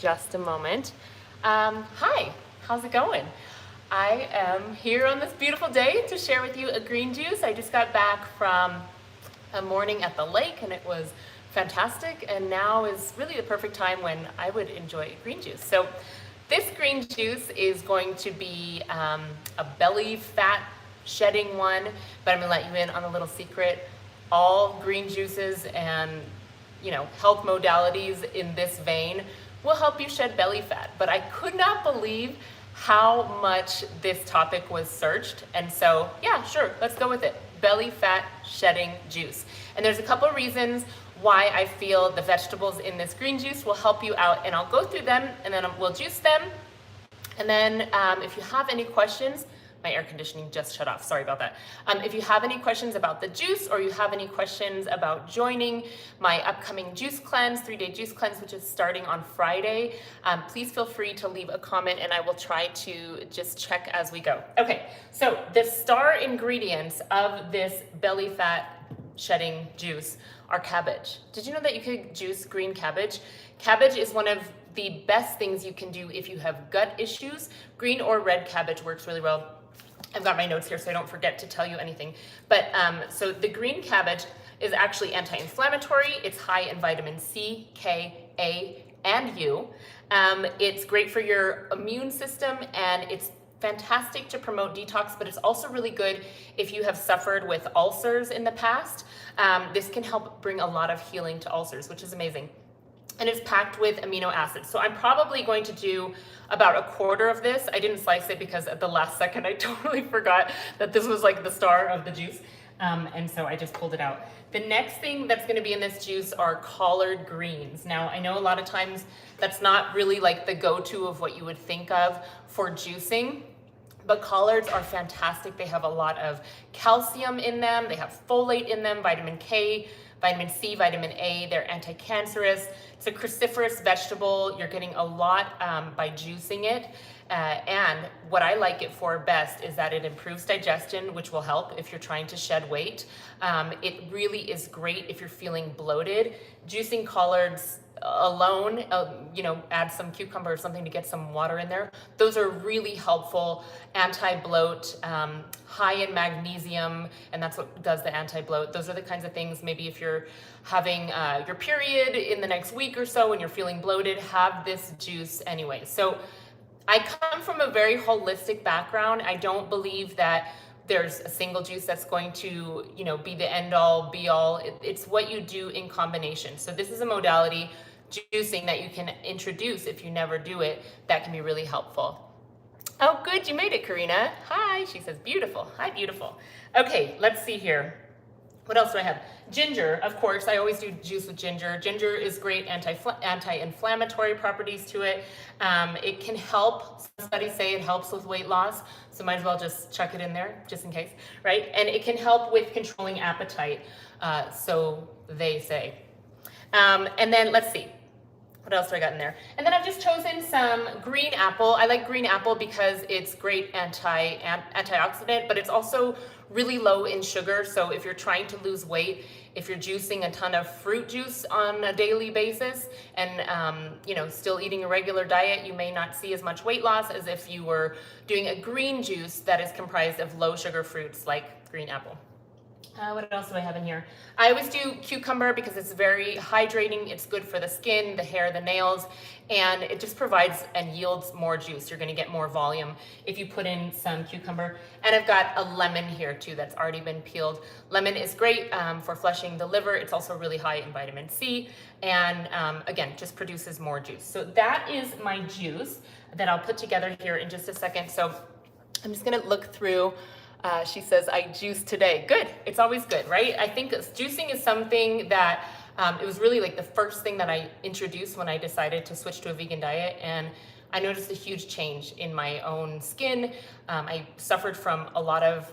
just a moment. Hi, how's it going? I am here on this beautiful day to share with you a green juice. I just got back from a morning at the lake and it was fantastic, and now is really the perfect time when I would enjoy green juice. So this green juice is going to be a belly fat shedding one, but I'm gonna let you in on a little secret. All green juices and health modalities in this vein will help you shed belly fat, but I could not believe how much this topic was searched, and so yeah, sure, let's go with it. Belly fat shedding juice. And there's a couple of reasons why I feel the vegetables in this green juice will help you out, and I'll go through them and then we'll juice them. And then if you have any questions, my air conditioning just shut off, sorry about that. If you have any questions about the juice, or you have any questions about joining my upcoming juice cleanse, 3-day juice cleanse, which is starting on Friday, please feel free to leave a comment and I will try to just check as we go. Okay, so the star ingredients of this belly fat shedding juice are cabbage. Did you know that you could juice green cabbage? Cabbage is one of the best things you can do if you have gut issues. Green or red cabbage works really well. I've got my notes here so I don't forget to tell you anything. But so the green cabbage is actually anti-inflammatory. It's high in vitamin C, K, A, and U. It's great for your immune system, and it's fantastic to promote detox, but it's also really good if you have suffered with ulcers in the past. This can help bring a lot of healing to ulcers, which is amazing. And it's packed with amino acids. So I'm probably going to do about a quarter of this. I didn't slice it because at the last second I totally forgot that this was like the star of the juice. And so I just pulled it out. The next thing that's gonna be in this juice are collard greens. Now I know a lot of times that's not really like the go-to of what you would think of for juicing, but collards are fantastic. They have a lot of calcium in them. They have folate in them, vitamin K, vitamin C, vitamin A. They're anti-cancerous. It's a cruciferous vegetable. You're getting a lot by juicing it. And what I like it for best is that it improves digestion, which will help if you're trying to shed weight. It really is great if you're feeling bloated. Juicing collards alone, add some cucumber or something to get some water in there. Those are really helpful. Anti-bloat, high in magnesium, and that's what does the anti-bloat. Those are the kinds of things, maybe if you're having your period in the next week or so and you're feeling bloated, have this juice anyway. So I come from a very holistic background. I don't believe that there's a single juice that's going to, be the end all be all. It's what you do in combination. So this is a modality, juicing, that you can introduce if you never do it. That can be really helpful. Oh, good, you made it, Karina. Hi, she says, beautiful. Hi, beautiful. Okay, let's see here. What else do I have? Ginger, of course, I always do juice with ginger. Ginger is great, anti-inflammatory properties to it. It can help, some studies say it helps with weight loss, so might as well just chuck it in there, just in case, right? And it can help with controlling appetite, so they say. And then let's see. What else do I got in there? And then I've just chosen some green apple. I like green apple because it's great antioxidant, but it's also really low in sugar. So if you're trying to lose weight, if you're juicing a ton of fruit juice on a daily basis and still eating a regular diet, you may not see as much weight loss as if you were doing a green juice that is comprised of low sugar fruits like green apple. What else do I have in here? I always do cucumber because it's very hydrating. It's good for the skin, the hair, the nails, and it just provides and yields more juice. You're going to get more volume if you put in some cucumber. And I've got a lemon here too that's already been peeled. Lemon is great for flushing the liver. It's also really high in vitamin C, and again, just produces more juice. So that is my juice that I'll put together here in just a second. So I'm just going to look through. She says, I juiced today. Good. It's always good, right? I think juicing is something that it was really like the first thing that I introduced when I decided to switch to a vegan diet. And I noticed a huge change in my own skin. I suffered from a lot of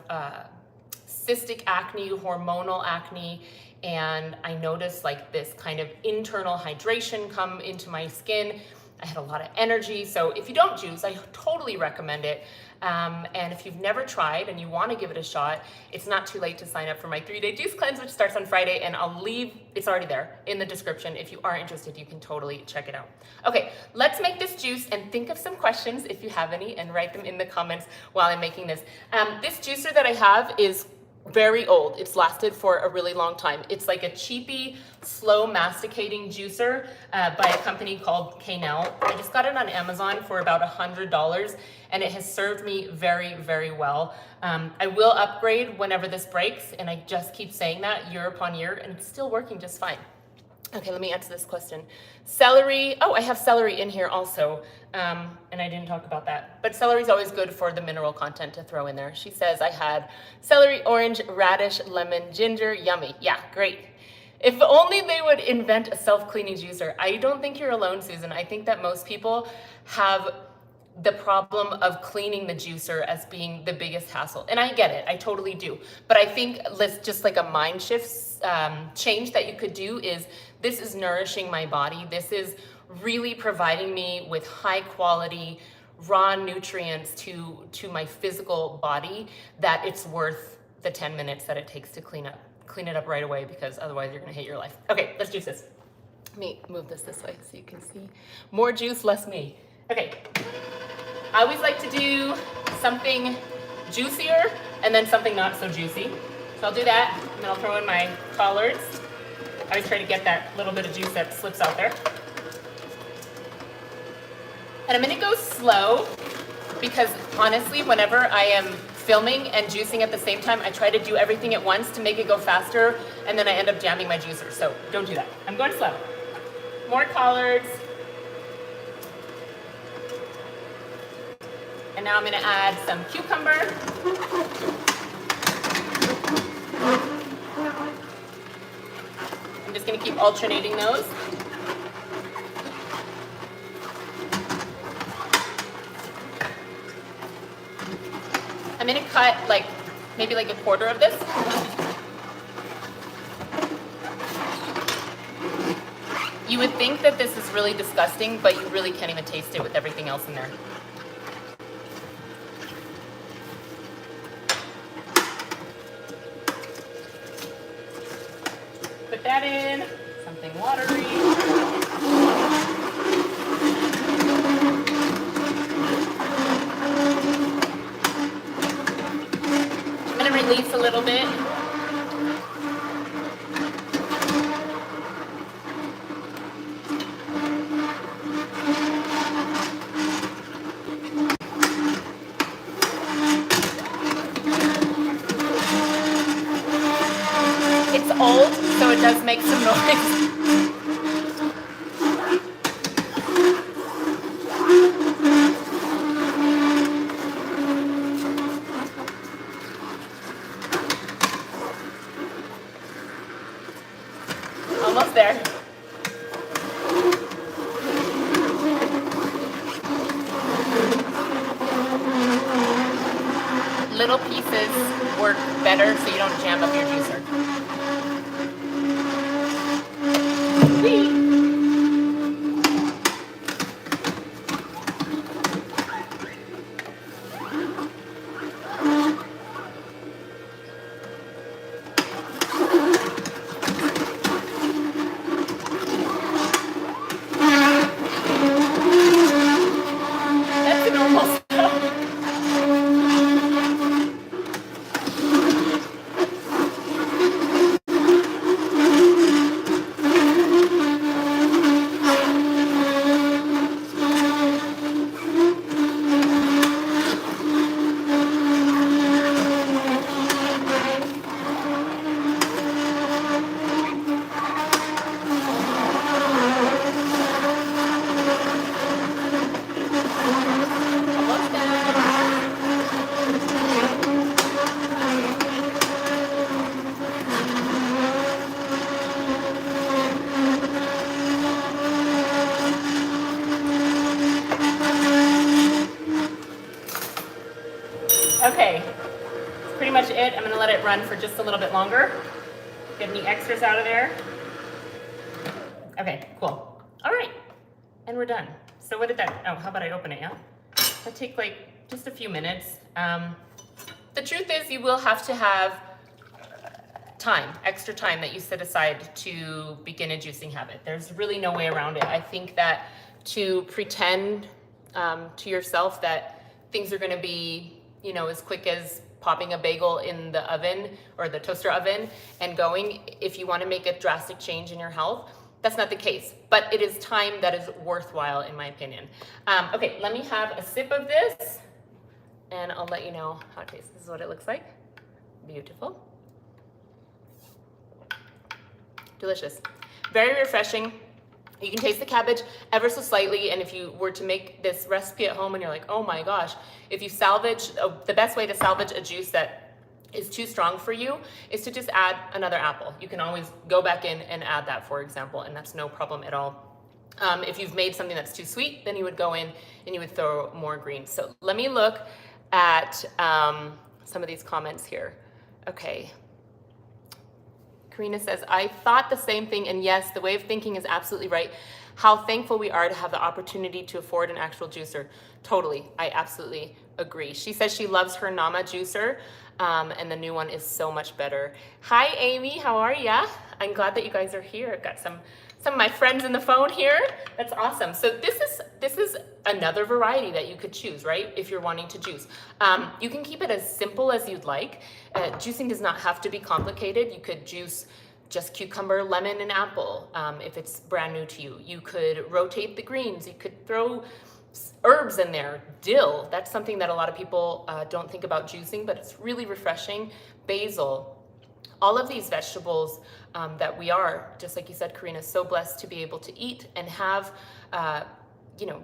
cystic acne, hormonal acne, and I noticed like this kind of internal hydration come into my skin. I had a lot of energy. So if you don't juice, I totally recommend it. And if you've never tried and you want to give it a shot, it's not too late to sign up for my 3-day juice cleanse, which starts on Friday, and I'll leave, it's already there in the description. If you are interested, you can totally check it out. Okay, let's make this juice and think of some questions if you have any, and write them in the comments while I'm making this. This juicer that I have is very old. It's lasted for a really long time. It's like a cheapy, slow masticating juicer by a company called Canel. I just got it on Amazon for about $100, and it has served me very, very well. I will upgrade whenever this breaks, and I just keep saying that year upon year, and it's still working just fine. Okay, let me answer this question. Celery, oh, I have celery in here also, and I didn't talk about that. But celery is always good for the mineral content to throw in there. She says I had celery, orange, radish, lemon, ginger, yummy. Yeah, great. If only they would invent a self-cleaning juicer. I don't think you're alone, Susan. I think that most people have the problem of cleaning the juicer as being the biggest hassle. And I get it, I totally do. But I think just like a mind shift change that you could do is, this is nourishing my body. This is really providing me with high quality, raw nutrients to my physical body, that it's worth the 10 minutes that it takes to clean it up right away, because otherwise you're gonna hate your life. Okay, let's juice this. Let me move this way so you can see. More juice, less me. Okay. I always like to do something juicier and then something not so juicy. So I'll do that, and then I'll throw in my collards. I always try to get that little bit of juice that slips out there. And I'm gonna go slow, because honestly, whenever I am filming and juicing at the same time, I try to do everything at once to make it go faster, and then I end up jamming my juicer. So don't do that. I'm going slow. More collards. And now I'm gonna add some cucumber. I'm just gonna keep alternating those. I'm gonna cut maybe like a quarter of this. You would think that this is really disgusting, but you really can't even taste it with everything else in there. Put that in, something watery. I'm gonna release a little bit. It's old, so it does make some noise. Almost there. Little pieces work better so you don't jam up your juicer. That's an almost. Okay, that's pretty much it. I'm gonna let it run for just a little bit longer. Get any extras out of there. Okay, cool. All right, and we're done. So what did that, oh, how about I open it, yeah? That take like just a few minutes. The truth is you will have to have time, extra time that you set aside to begin a juicing habit. There's really no way around it. I think that to pretend to yourself that things are gonna be, you know, as quick as popping a bagel in the oven or the toaster oven and going, if you wanna make a drastic change in your health, that's not the case, but it is time that is worthwhile in my opinion. Okay, let me have a sip of this and I'll let you know how it tastes. This is what it looks like. Beautiful. Delicious. Very refreshing. You can taste the cabbage ever so slightly, and if you were to make this recipe at home and you're like, oh my gosh, if you salvage, the best way to salvage a juice that is too strong for you is to just add another apple. You can always go back in and add that, for example, and that's no problem at all. If you've made something that's too sweet, then you would go in and you would throw more greens. So let me look at some of these comments here. Okay. Karina says, I thought the same thing, and yes, the way of thinking is absolutely right. How thankful we are to have the opportunity to afford an actual juicer. Totally, I absolutely agree. She says she loves her Nama juicer, and the new one is so much better. Hi, Amy, how are ya? I'm glad that you guys are here. I've got some of my friends in the phone here. That's awesome. So this is another variety that you could choose, right? If you're wanting to juice. You can keep it as simple as you'd like. Juicing does not have to be complicated. You could juice just cucumber, lemon, and apple if it's brand new to you. You could rotate the greens. You could throw herbs in there. Dill, that's something that a lot of people don't think about juicing, but it's really refreshing. Basil. All of these vegetables that we are, just like you said, Karina, so blessed to be able to eat and have,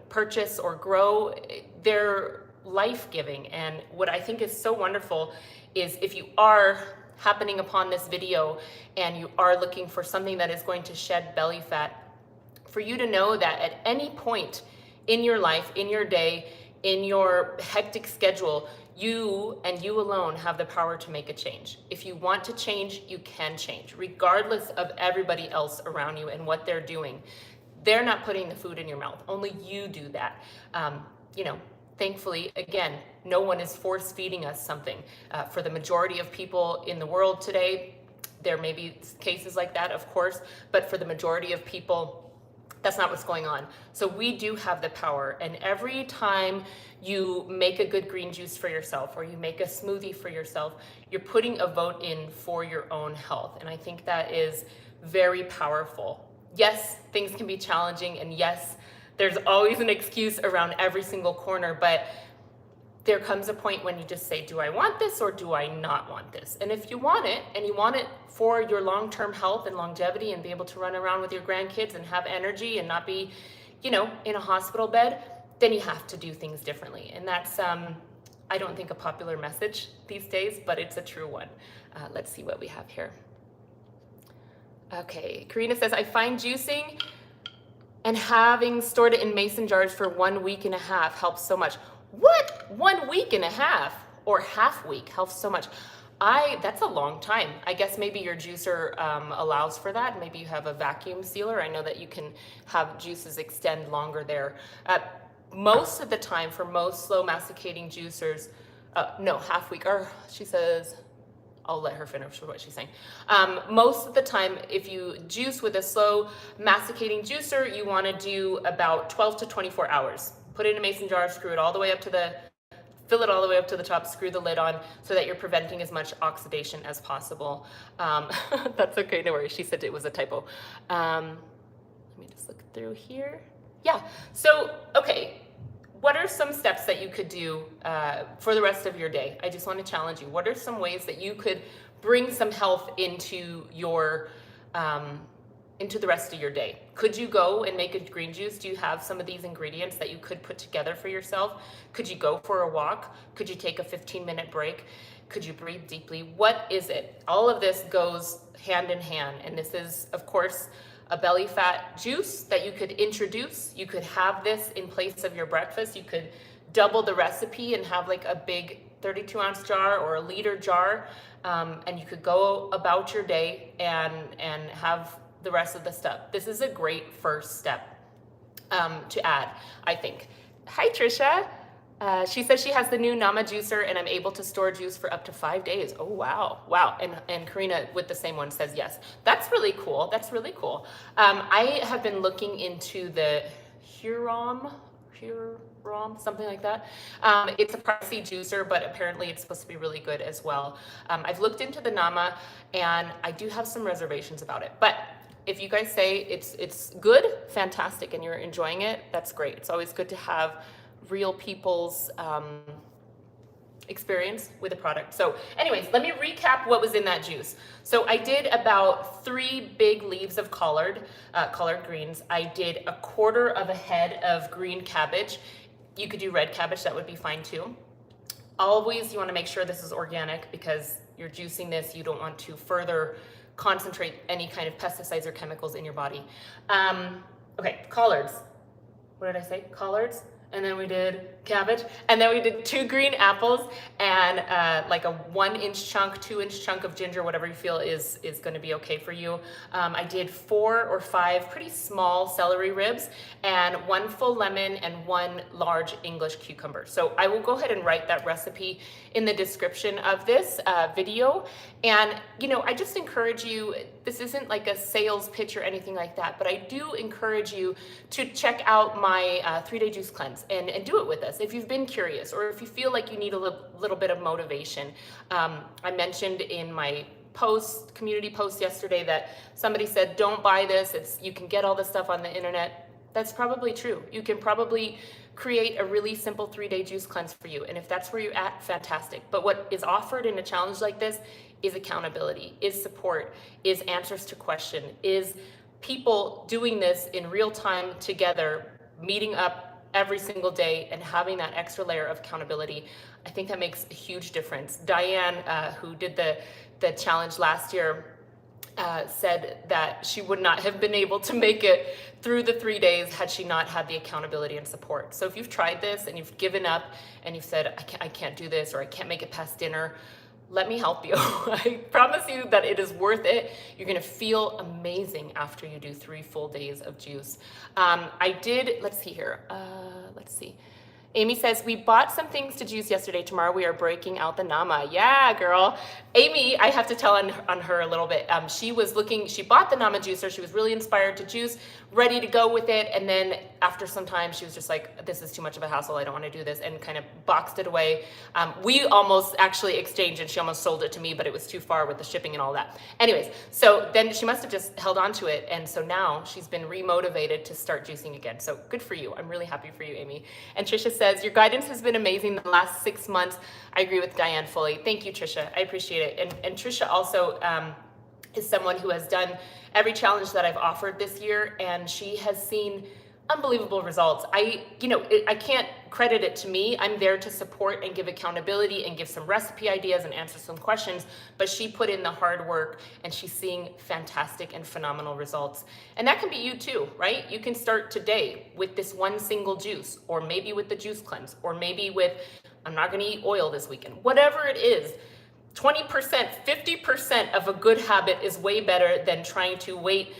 purchase or grow, they're life-giving. And what I think is so wonderful is if you are happening upon this video and you are looking for something that is going to shed belly fat, for you to know that at any point in your life, in your day, in your hectic schedule, you and you alone have the power to make a change. If you want to change, you can change, regardless of everybody else around you and what they're doing. They're not putting the food in your mouth. Only you do that. Thankfully, again, no one is force feeding us something. For the majority of people in the world today, there may be cases like that, of course, but for the majority of people, that's not what's going on. So we do have the power, and every time you make a good green juice for yourself or you make a smoothie for yourself, you're putting a vote in for your own health. And I think that is very powerful. Yes, things can be challenging, and yes, there's always an excuse around every single corner, but there comes a point when you just say, do I want this or do I not want this? And if you want it, and you want it for your long-term health and longevity and be able to run around with your grandkids and have energy and not be, in a hospital bed, then you have to do things differently. And that's, I don't think, a popular message these days, but it's a true one. Let's see what we have here. Okay, Karina says, I find juicing and having stored it in mason jars for 1.5 weeks helps so much. What? 1.5 weeks or half week helps so much? That's a long time. I guess maybe your juicer allows for that. Maybe you have a vacuum sealer. I know that you can have juices extend longer there. Most of the time, for most slow masticating juicers, no, half week, or she says, I'll let her finish what she's saying. Most of the time, if you juice with a slow masticating juicer, you want to do about 12 to 24 hours. Put it in a mason jar, screw it all the way up to fill it all the way up to the top, screw the lid on so that you're preventing as much oxidation as possible. That's okay, no worries. She said it was a typo. Let me just look through here. Yeah, so, okay. What are some steps that you could do for the rest of your day? I just want to challenge you. What are some ways that you could bring some health into your into the rest of your day? Could you go and make a green juice? Do you have some of these ingredients that you could put together for yourself? Could you go for a walk? Could you take a 15-minute break? Could you breathe deeply? What is it? All of this goes hand in hand, and this is, of course, a belly fat juice that you could introduce. You could have this in place of your breakfast. You could double the recipe and have like a big 32-ounce jar or a liter jar, and you could go about your day and have the rest of the stuff. This is a great first step. to add, I think. Hi, Trisha. She says she has the new Nama juicer and I'm able to store juice for up to 5 days. Oh, wow. Wow. And Karina with the same one says yes. That's really cool. That's really cool. I have been looking into the Huron, something like that. It's a pricey juicer, but apparently it's supposed to be really good as well. I've looked into the Nama and I do have some reservations about it, but if you guys say it's good, fantastic, and you're enjoying it, that's great. It's always good to have real people's experience with a product. So anyways, let me recap what was in that juice. So I did about 3 big leaves of collard greens. I did a 1/4 of a head of green cabbage. You could do red cabbage, that would be fine too. Always you want to make sure this is organic because you're juicing this. You don't want to further concentrate any kind of pesticides or chemicals in your body. Okay, collards. What did I say? Collards. And then we did cabbage, and then we did 2 green apples and like a 1-inch chunk, 2-inch chunk of ginger, whatever you feel is going to be okay for you. I did 4 or 5 pretty small celery ribs and 1 full lemon and 1 large English cucumber. So I will go ahead and write that recipe in the description of this video. And you know, I just encourage you, this isn't like a sales pitch or anything like that, but I do encourage you to check out my 3-day juice cleanse and do it with us if you've been curious or if you feel like you need a little bit of motivation. I mentioned in my community post yesterday that somebody said, don't buy this, you can get all this stuff on the internet. That's probably true. You can probably create a really simple 3-day juice cleanse for you. And if that's where you're at, fantastic. But what is offered in a challenge like this is accountability, is support, is answers to question, is people doing this in real time together, meeting up every single day and having that extra layer of accountability. I think that makes a huge difference. Diane, who did the challenge last year, said that she would not have been able to make it through the 3 days had she not had the accountability and support. So if you've tried this and you've given up and you've said, I can't do this, or I can't make it past dinner, let me help you. I promise you that it is worth it. You're gonna feel amazing after you do 3 full days of juice. I did, let's see here, let's see. Amy says, we bought some things to juice yesterday. Tomorrow we are breaking out the Nama. Yeah, girl. Amy, I have to tell on her a little bit. She bought the Nama juicer. She was really inspired to juice, ready to go with it. And then after some time, she was just like, this is too much of a hassle. I don't want to do this, and kind of boxed it away. We almost actually exchanged, and she almost sold it to me, but it was too far with the shipping and all that. Anyways, so then she must have just held on to it. And so now she's been remotivated to start juicing again. So good for you. I'm really happy for you, Amy. And Trisha says, your guidance has been amazing the last 6 months. I agree with Diane fully. Thank you, Trisha. I appreciate it. And Trisha also is someone who has done every challenge that I've offered this year, and she has seen unbelievable results. I can't credit it to me. I'm there to support and give accountability and give some recipe ideas and answer some questions, but she put in the hard work and she's seeing fantastic and phenomenal results. And that can be you too, right? You can start today with this 1 single juice, or maybe with the juice cleanse, or maybe with, I'm not gonna eat oil this weekend. Whatever it is, 20%, 50% of a good habit is way better than trying to wait,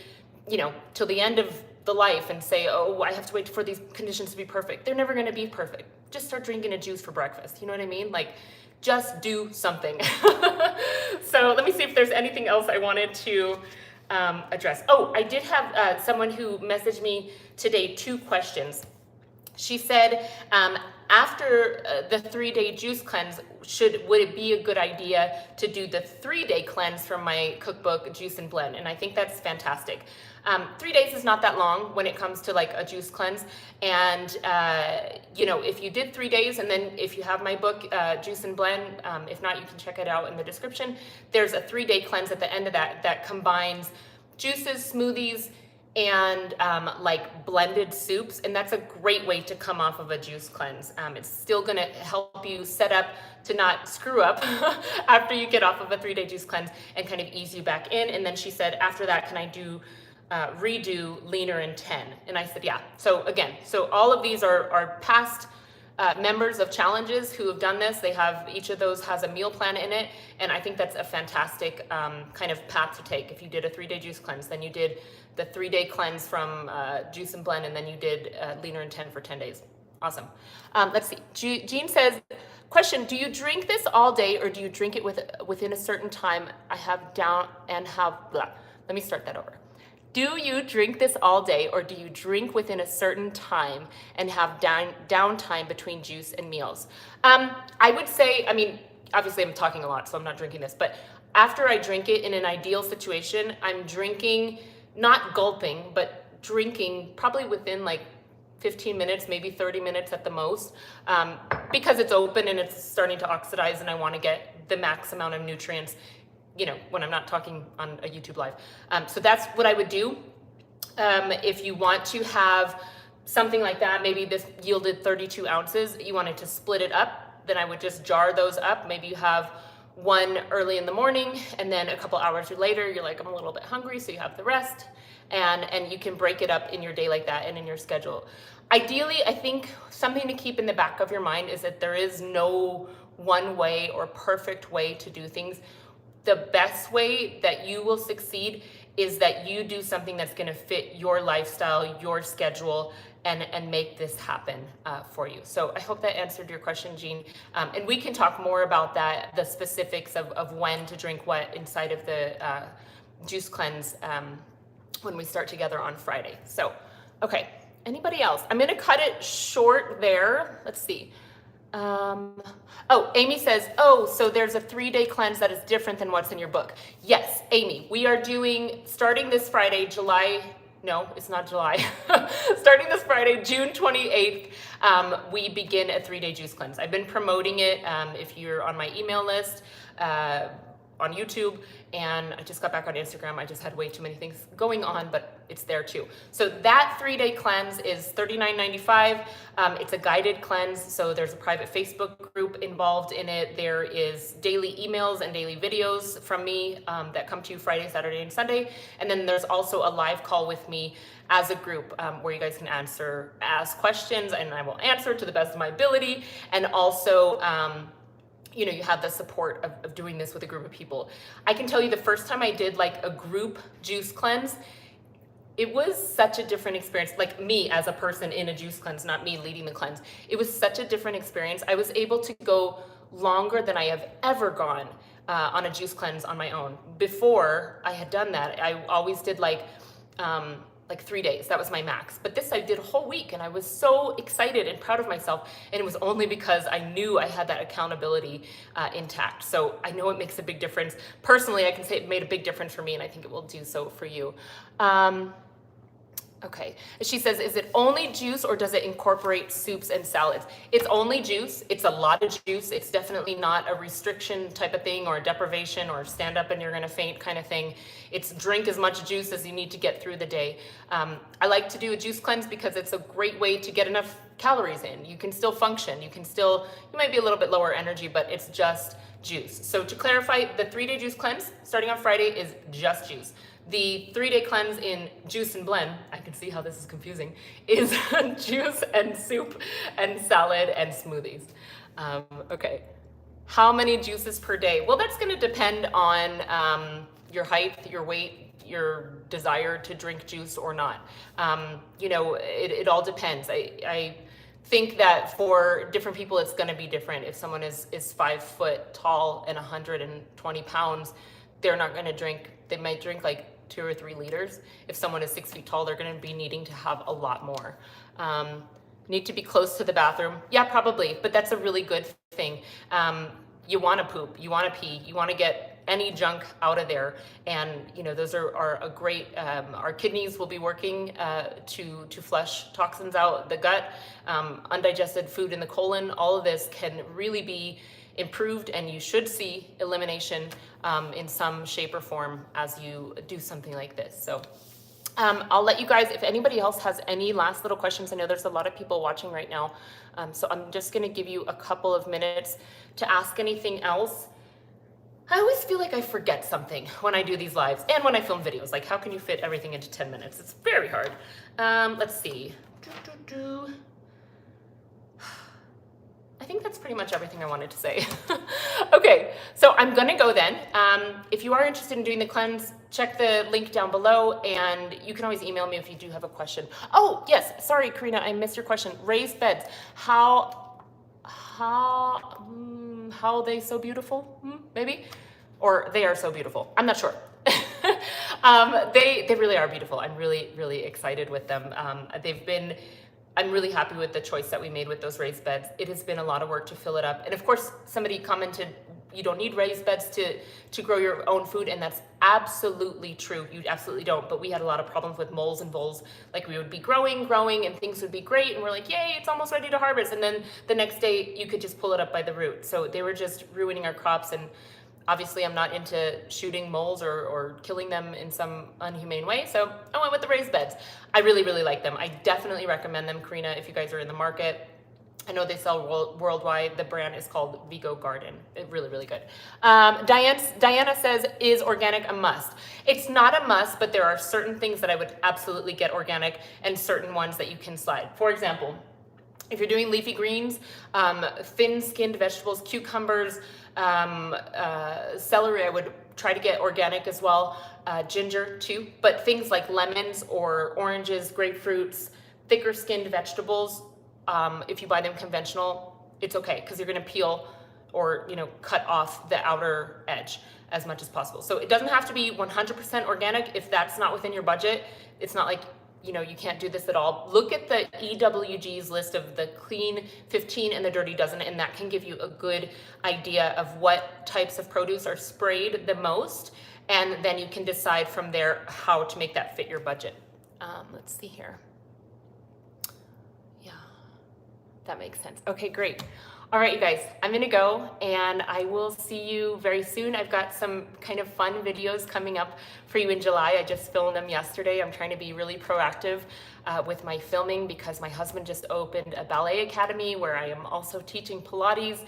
till the end of the life and say, oh, I have to wait for these conditions to be perfect. They're never going to be perfect. Just start drinking a juice for breakfast. You know what I mean? Like, just do something. So let me see if there's anything else I wanted to address. Oh, I did have someone who messaged me today 2 questions. She said, after the 3-day juice cleanse, would it be a good idea to do the 3-day cleanse from my cookbook, Juice and Blend? And I think that's fantastic. 3 days is not that long when it comes to like a juice cleanse. And, if you did 3 days, and then if you have my book, Juice and Blend, if not, you can check it out in the description. There's a 3-day cleanse at the end of that combines juices, smoothies, and like blended soups, and that's a great way to come off of a juice cleanse. It's still gonna help you set up to not screw up after you get off of a 3-day juice cleanse and kind of ease you back in. And then she said, after that, can I redo leaner in 10? And I said, yeah. So again, all of these are past members of challenges who have done this. They have, each of those has a meal plan in it, and I think that's a fantastic kind of path to take. If you did a 3-day juice cleanse, then you did the 3-day cleanse from juice and blend, and then you did leaner and 10 for 10 days. Awesome. Let's see. Jean says, question, do you drink this all day or do you drink it within a certain time? I have down and have blah. Let me start that over. Do you drink this all day or do you drink within a certain time and have downtime between juice and meals? I would say, I mean, obviously I'm talking a lot, so I'm not drinking this, but after I drink it in an ideal situation, I'm drinking, not gulping, but drinking probably within like 15 minutes, maybe 30 minutes at the most, because it's open and it's starting to oxidize and I want to get the max amount of nutrients, you know, when I'm not talking on a YouTube live. So that's what I would do. If you want to have something like that, maybe this yielded 32 ounces, you wanted to split it up, then I would just jar those up. Maybe you have one early in the morning and then a couple hours later, you're like, I'm a little bit hungry, so you have the rest. And you can break it up in your day like that and in your schedule. Ideally, I think something to keep in the back of your mind is that there is no one way or perfect way to do things. The best way that you will succeed is that you do something that's going to fit your lifestyle, your schedule, and make this happen for you. So I hope that answered your question, Jean. And we can talk more about that, the specifics of when to drink what inside of the juice cleanse when we start together on Friday. So, okay, anybody else? I'm going to cut it short there. Let's see. Oh, Amy says, oh, so there's a 3-day cleanse that is different than what's in your book. Yes, Amy, we are doing, starting this Friday, no, it's not July. Starting this Friday, June 28th, we begin a 3-day juice cleanse. I've been promoting it if you're on my email list, on YouTube, and I just got back on Instagram. I just had way too many things going on, but it's there too. So that 3-day cleanse is $39.95. It's a guided cleanse, so there's a private Facebook group involved in it. There is daily emails and daily videos from me that come to you Friday, Saturday, and Sunday. And then there's also a live call with me as a group where you guys can ask questions, and I will answer to the best of my ability. And also, you know, you have the support of doing this with a group of people. I can tell you the first time I did like a group juice cleanse, it was such a different experience. Like me as a person in a juice cleanse, not me leading the cleanse. It was such a different experience. I was able to go longer than I have ever gone on a juice cleanse on my own. Before I had done that, I always did like 3 days. That was my max. But this I did a whole week, and I was so excited and proud of myself. And it was only because I knew I had that accountability intact. So I know it makes a big difference. Personally, I can say it made a big difference for me, and I think it will do so for you. Okay, she says, is it only juice or does it incorporate soups and salads? It's only juice. It's a lot of juice. It's definitely not a restriction type of thing or a deprivation or stand up and you're gonna faint kind of thing. It's drink as much juice as you need to get through the day. I like to do a juice cleanse because it's a great way to get enough calories in. You can still function. You might be a little bit lower energy, but it's just juice. So to clarify, the 3-day juice cleanse starting on Friday is just juice. The 3-day cleanse in juice and blend, I can see how this is confusing, is juice and soup and salad and smoothies. Okay, how many juices per day? Well, that's gonna depend on your height, your weight, your desire to drink juice or not. You know, it all depends. I think that for different people, it's gonna be different. If someone is 5 foot tall and 120 pounds, they're not gonna drink, they might drink like 2 or 3 liters. If someone is 6 feet tall, they're going to be needing to have a lot more. Need to be close to the bathroom? Yeah, probably, but that's a really good thing. You want to poop, you want to pee, you want to get any junk out of there, and you know those are a great. Our kidneys will be working to flush toxins out the gut, undigested food in the colon. All of this can really be improved, and you should see elimination in some shape or form as you do something like this. So I'll let you guys, if anybody else has any last little questions, I know there's a lot of people watching right now, so I'm just gonna give you a couple of minutes to ask anything else. I always feel like I forget something when I do these lives and when I film videos. Like, how can you fit everything into 10 minutes? It's very hard. Let's see. that's pretty much everything I wanted to say. Okay, so I'm gonna go then. If you are interested in doing the cleanse, check the link down below, and you can always email me if you do have a question. Oh, yes, sorry, Karina, I missed your question. Raised beds, how are they so beautiful? Maybe? Or they are so beautiful, I'm not sure. They really are beautiful. I'm really, really excited with them. I'm really happy with the choice that we made with those raised beds. It has been a lot of work to fill it up. And of course, somebody commented, you don't need raised beds to grow your own food, and that's absolutely true. You absolutely don't. But we had a lot of problems with moles and voles. Like we would be growing, and things would be great, and we're like, yay, it's almost ready to harvest. And then the next day, you could just pull it up by the root. So they were just ruining our crops, and obviously, I'm not into shooting moles or killing them in some unhumane way, so I went with the raised beds. I really, really like them. I definitely recommend them, Karina, if you guys are in the market. I know they sell worldwide. The brand is called Vigo Garden. It's really, really good. Diana says, is organic a must? It's not a must, but there are certain things that I would absolutely get organic and certain ones that you can slide. For example, if you're doing leafy greens, thin-skinned vegetables, cucumbers, celery, I would try to get organic as well, ginger too, but things like lemons or oranges, grapefruits, thicker skinned vegetables, if you buy them conventional, it's okay, because you're going to peel or, cut off the outer edge as much as possible. So it doesn't have to be 100% organic. If that's not within your budget, it's not like you can't do this at all. Look at the EWG's list of the clean 15 and the dirty dozen, and that can give you a good idea of what types of produce are sprayed the most, and then you can decide from there how to make that fit your budget. Let's see here. Yeah, that makes sense. Okay, great. All right, you guys, I'm gonna go, and I will see you very soon. I've got some kind of fun videos coming up for you in July. I just filmed them yesterday. I'm trying to be really proactive with my filming because my husband just opened a ballet academy where I am also teaching Pilates,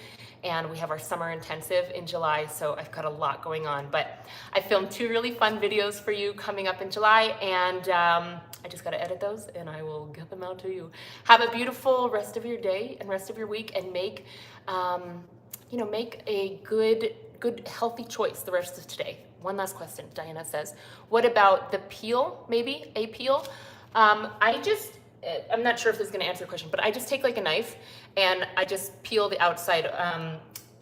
and we have our summer intensive in July, so I've got a lot going on. But I filmed 2 really fun videos for you coming up in July, and I just gotta edit those and I will get them out to you. Have a beautiful rest of your day and rest of your week, and make a good healthy choice the rest of today. One last question, Diana says, what about the peel, maybe a peel? I'm not sure if this is gonna answer the question, but I just take like a knife and I just peel the outside.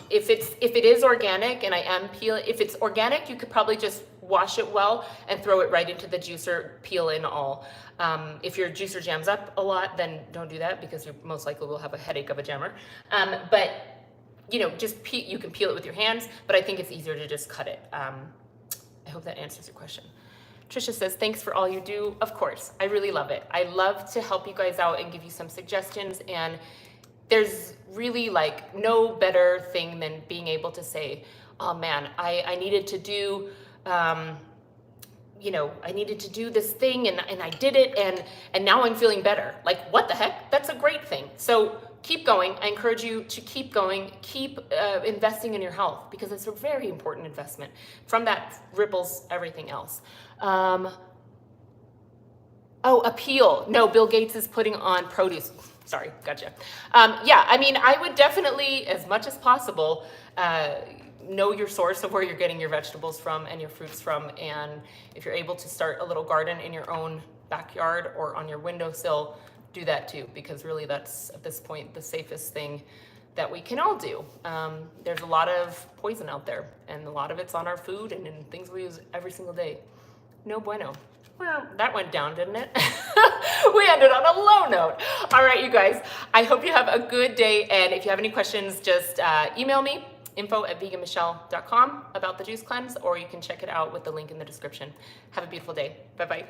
If it is organic and I am if it's organic, you could probably just wash it well and throw it right into the juicer, peel in all. If your juicer jams up a lot, then don't do that because you most likely will have a headache of a jammer. But you can peel it with your hands, but I think it's easier to just cut it. I hope that answers your question. Trisha says, thanks for all you do. Of course, I really love it. I love to help you guys out and give you some suggestions, and there's really like no better thing than being able to say, oh man, I needed to do, I needed to do this thing and I did it and now I'm feeling better. Like, what the heck? That's a great thing. So keep going. I encourage you to keep going, keep investing in your health, because it's a very important investment. From that ripples everything else. Appeal. No, Bill Gates is putting on produce. Sorry, gotcha. Yeah, I mean, I would definitely, as much as possible, know your source of where you're getting your vegetables from and your fruits from. And if you're able to start a little garden in your own backyard or on your windowsill, do that too, because really that's, at this point, the safest thing that we can all do. There's a lot of poison out there, and a lot of it's on our food and in things we use every single day. No bueno. Well, that went down, didn't it? We ended on a low note. All right, you guys, I hope you have a good day. And if you have any questions, just email me, info@veganmichele.com about the juice cleanse, or you can check it out with the link in the description. Have a beautiful day. Bye-bye.